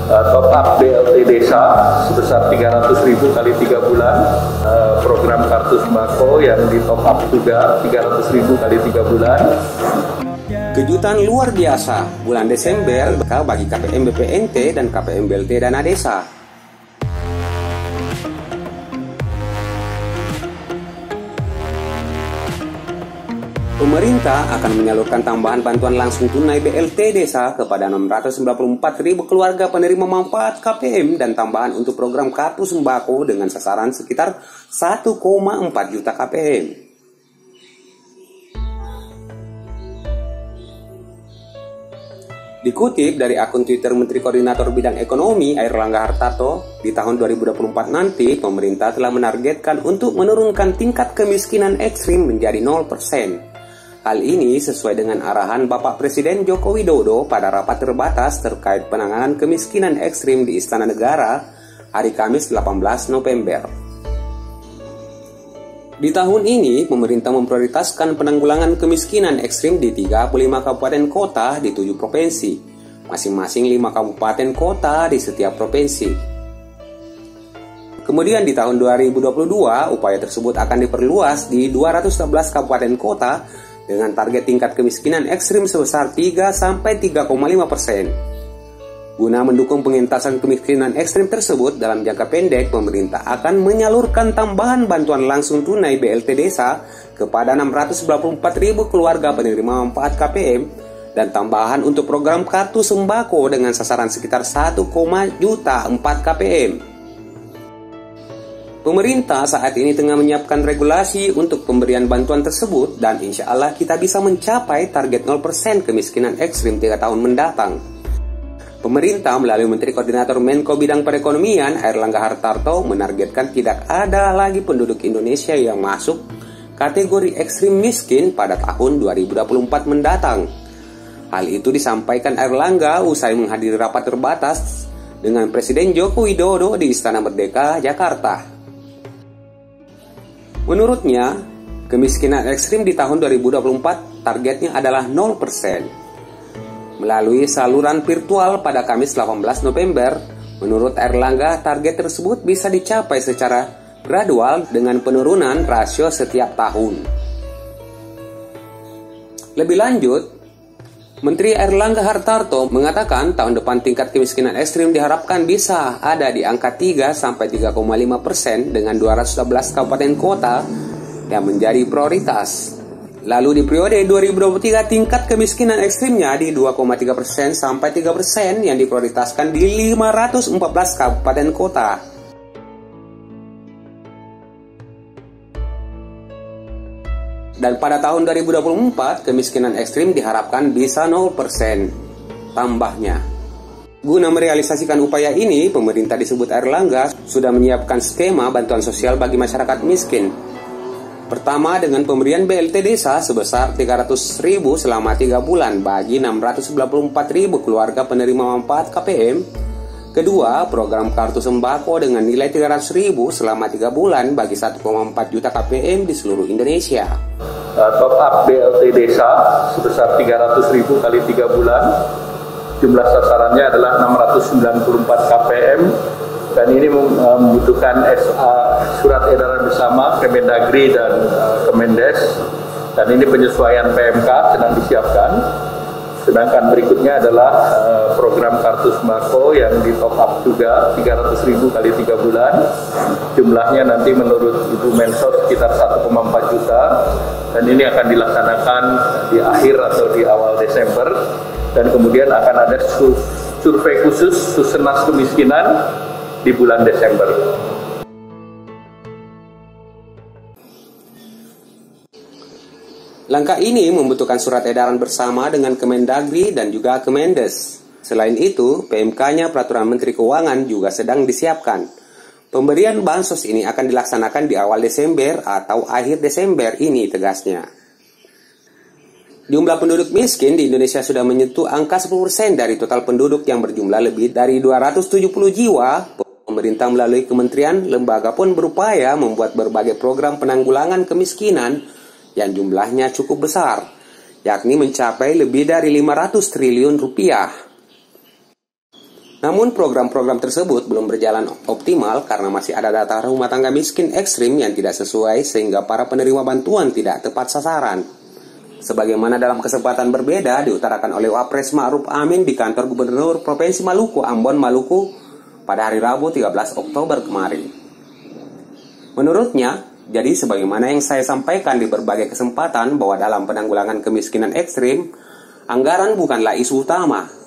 top up BLT Desa sebesar 300.000 kali 3 bulan, program kartu sembako yang di top up juga 300.000 kali 3 bulan. Kejutan luar biasa bulan Desember bagi KPM BPNT dan KPM BLT Dana Desa. Pemerintah akan menyalurkan tambahan bantuan langsung tunai BLT Desa kepada 694.000 keluarga penerima manfaat KPM dan tambahan untuk program kartu sembako dengan sasaran sekitar 1,4 juta KPM. Dikutip dari akun Twitter Menteri Koordinator Bidang Ekonomi Airlangga Hartarto, di tahun 2024 nanti pemerintah telah menargetkan untuk menurunkan tingkat kemiskinan ekstrim menjadi 0%. Hal ini sesuai dengan arahan Bapak Presiden Joko Widodo pada rapat terbatas terkait penanganan kemiskinan ekstrim di Istana Negara hari Kamis 18 November. Di tahun ini, pemerintah memprioritaskan penanggulangan kemiskinan ekstrim di 35 kabupaten kota di 7 provinsi, masing-masing 5 kabupaten kota di setiap provinsi. Kemudian di tahun 2022, upaya tersebut akan diperluas di 211 kabupaten kota dengan target tingkat kemiskinan ekstrim sebesar 3-3,5%. Guna mendukung pengentasan kemiskinan ekstrim tersebut, dalam jangka pendek, pemerintah akan menyalurkan tambahan bantuan langsung tunai BLT Desa kepada 694.000 keluarga penerima manfaat KPM dan tambahan untuk program kartu sembako dengan sasaran sekitar 1,4 juta KPM. Pemerintah saat ini tengah menyiapkan regulasi untuk pemberian bantuan tersebut dan insya Allah kita bisa mencapai target 0% kemiskinan ekstrim 3 tahun mendatang. Pemerintah melalui Menteri Koordinator Menko Bidang Perekonomian Airlangga Hartarto menargetkan tidak ada lagi penduduk Indonesia yang masuk kategori ekstrim miskin pada tahun 2024 mendatang. Hal itu disampaikan Airlangga usai menghadiri rapat terbatas dengan Presiden Joko Widodo di Istana Merdeka, Jakarta. Menurutnya, kemiskinan ekstrim di tahun 2024 targetnya adalah 0%. Melalui saluran virtual pada Kamis 18 November, menurut Airlangga target tersebut bisa dicapai secara gradual dengan penurunan rasio setiap tahun. Lebih lanjut, Menteri Airlangga Hartarto mengatakan tahun depan tingkat kemiskinan ekstrim diharapkan bisa ada di angka 3-3,5% dengan 211 kabupaten kota yang menjadi prioritas. Lalu di periode 2023 tingkat kemiskinan ekstrimnya di 2,3% sampai 3% yang diprioritaskan di 514 kabupaten kota. Dan pada tahun 2024, kemiskinan ekstrim diharapkan bisa 0%. Tambahnya, guna merealisasikan upaya ini, pemerintah disebut Airlangga sudah menyiapkan skema bantuan sosial bagi masyarakat miskin. Pertama, dengan pemberian BLT Desa sebesar 300.000 selama 3 bulan bagi 694.000 keluarga penerima manfaat KPM. Kedua, program kartu sembako dengan nilai 300.000 selama 3 bulan bagi 1,4 juta KPM di seluruh Indonesia. Top up BLT Desa sebesar 300.000 kali 3 bulan. Jumlah sasarannya adalah 694 KPM dan ini membutuhkan surat edaran bersama Kemendagri dan Kemendes, dan ini penyesuaian PMK sedang disiapkan. Sedangkan berikutnya adalah program kartu sembako yang di top up juga 300.000 kali 3 bulan. Jumlahnya nanti menurut Ibu Mensos sekitar 1,4 juta dan ini akan dilaksanakan di akhir atau di awal Desember, dan kemudian akan ada survei khusus Susenas Kemiskinan di bulan Desember. Langkah ini membutuhkan surat edaran bersama dengan Kemendagri dan juga Kemendes. Selain itu, PMK-nya Peraturan Menteri Keuangan juga sedang disiapkan. Pemberian bansos ini akan dilaksanakan di awal Desember atau akhir Desember ini, tegasnya. Jumlah penduduk miskin di Indonesia sudah menyentuh angka 10% dari total penduduk yang berjumlah lebih dari 270 jiwa. Pemerintah melalui kementerian, lembaga pun berupaya membuat berbagai program penanggulangan kemiskinan yang jumlahnya cukup besar, yakni mencapai lebih dari 500 triliun rupiah. Namun program-program tersebut belum berjalan optimal karena masih ada data rumah tangga miskin ekstrim yang tidak sesuai sehingga para penerima bantuan tidak tepat sasaran. Sebagaimana dalam kesempatan berbeda diutarakan oleh Wapres Ma'ruf Amin di kantor Gubernur Provinsi Maluku, Ambon, Maluku pada hari Rabu 13 Oktober kemarin. Menurutnya, jadi sebagaimana yang saya sampaikan di berbagai kesempatan bahwa dalam penanggulangan kemiskinan ekstrim, anggaran bukanlah isu utama.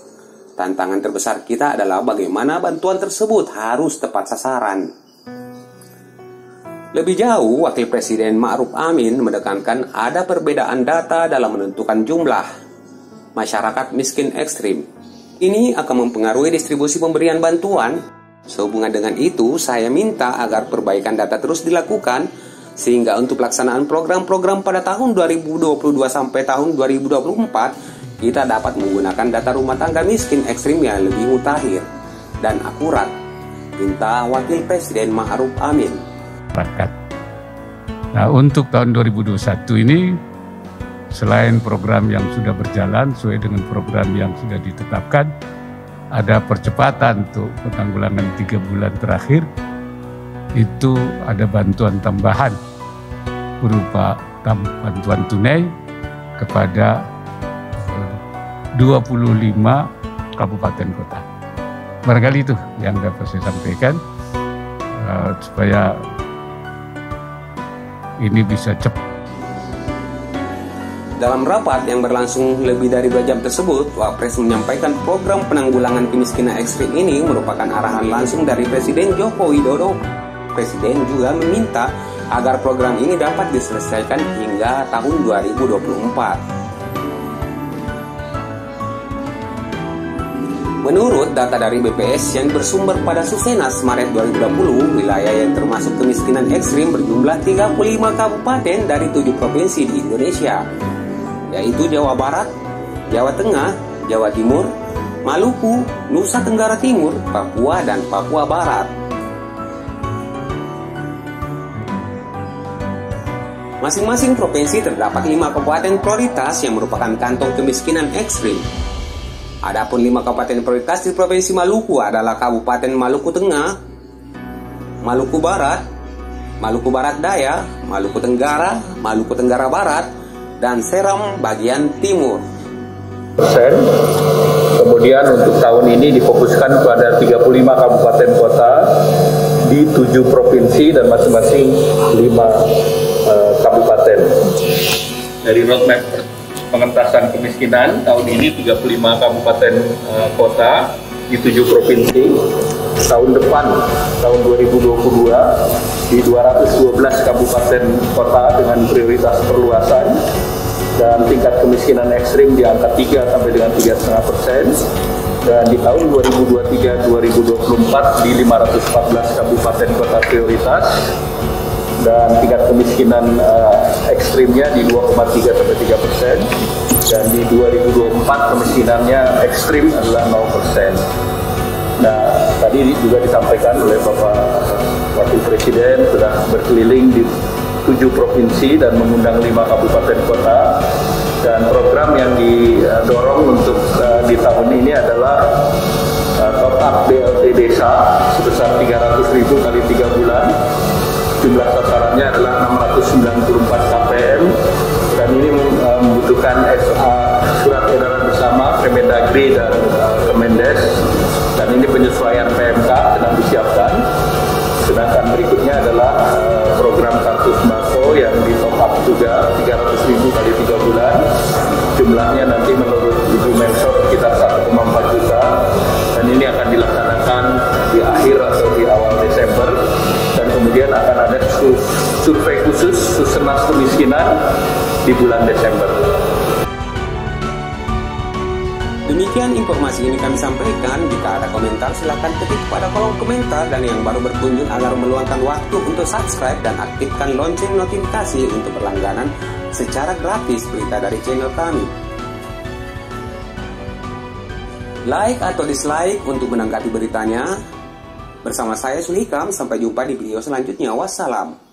Tantangan terbesar kita adalah bagaimana bantuan tersebut harus tepat sasaran. Lebih jauh, Wakil Presiden Ma'ruf Amin menekankan ada perbedaan data dalam menentukan jumlah masyarakat miskin ekstrim. Ini akan mempengaruhi distribusi pemberian bantuan. Sehubungan dengan itu, saya minta agar perbaikan data terus dilakukan sehingga untuk pelaksanaan program-program pada tahun 2022 sampai tahun 2024 kita dapat menggunakan data rumah tangga miskin ekstrim yang lebih mutakhir dan akurat. Minta Wakil Presiden Ma'ruf Amin. Nah, untuk tahun 2021 ini, selain program yang sudah berjalan sesuai dengan program yang sudah ditetapkan, ada percepatan untuk penanggulangan 3 bulan terakhir. Itu ada bantuan tambahan berupa bantuan tunai kepada 25 kabupaten kota. Barangkali itu yang dapat saya sampaikan supaya ini bisa cepat. Dalam rapat yang berlangsung lebih dari 2 jam tersebut, Wapres menyampaikan program penanggulangan kemiskinan ekstrim ini merupakan arahan langsung dari Presiden Joko Widodo. Presiden juga meminta agar program ini dapat diselesaikan hingga tahun 2024. Menurut data dari BPS yang bersumber pada Susenas Maret 2020, wilayah yang termasuk kemiskinan ekstrim berjumlah 35 kabupaten dari 7 provinsi di Indonesia, yaitu Jawa Barat, Jawa Tengah, Jawa Timur, Maluku, Nusa Tenggara Timur, Papua, dan Papua Barat. Masing-masing provinsi terdapat 5 kabupaten prioritas yang merupakan kantong kemiskinan ekstrim. Adapun 5 kabupaten prioritas di Provinsi Maluku adalah Kabupaten Maluku Tengah, Maluku Barat, Maluku Barat Daya, Maluku Tenggara, Maluku Tenggara Barat, dan Seram bagian timur. Kemudian untuk tahun ini difokuskan pada 35 kabupaten kota di 7 provinsi dan masing-masing 5 kabupaten. Dari roadmap pengentasan kemiskinan tahun ini 35 kabupaten kota di 7 provinsi. Tahun depan, tahun 2022 di 212 kabupaten kota dengan prioritas perluasan dan tingkat kemiskinan ekstrim di angka 3 sampai dengan 3,5%. Dan di tahun 2023-2024 di 514 kabupaten kota prioritas dan tingkat kemiskinan ekstrimnya di 2,3 sampai 3%, dan di 2024 kemiskinannya ekstrim adalah 0%. Nah, tadi juga disampaikan oleh Bapak Wakil Presiden sudah berkeliling di 7 provinsi dan mengundang 5 kabupaten kota, dan program yang didorong untuk di tahun ini adalah top up BLT desa sebesar 300.000 kali 3 bulan. Jumlah sasarannya adalah 694 KPM, dan ini membutuhkan surat edaran bersama Kemendagri dan Kemendes, dan ini penyesuaian PMK sedang disiapkan. Sedangkan berikutnya adalah program kartu sembako yang di top up juga 300.000 kali 3 bulan. Jumlahnya nanti menurut Ibu Mensos sekitar 1,4 juta, dan ini akan dilaksanakan di akhir atau di awal Desember. Dan kemudian akan ada survei khusus Susenas Kemiskinan di bulan Desember. Demikian informasi ini kami sampaikan. Jika ada komentar silakan ketik pada kolom komentar, dan yang baru berkunjung agar meluangkan waktu untuk subscribe dan aktifkan lonceng notifikasi untuk berlangganan secara gratis berita dari channel kami. Like atau dislike untuk menanggapi beritanya. Bersama saya Sulhikam, sampai jumpa di video selanjutnya. Wassalam.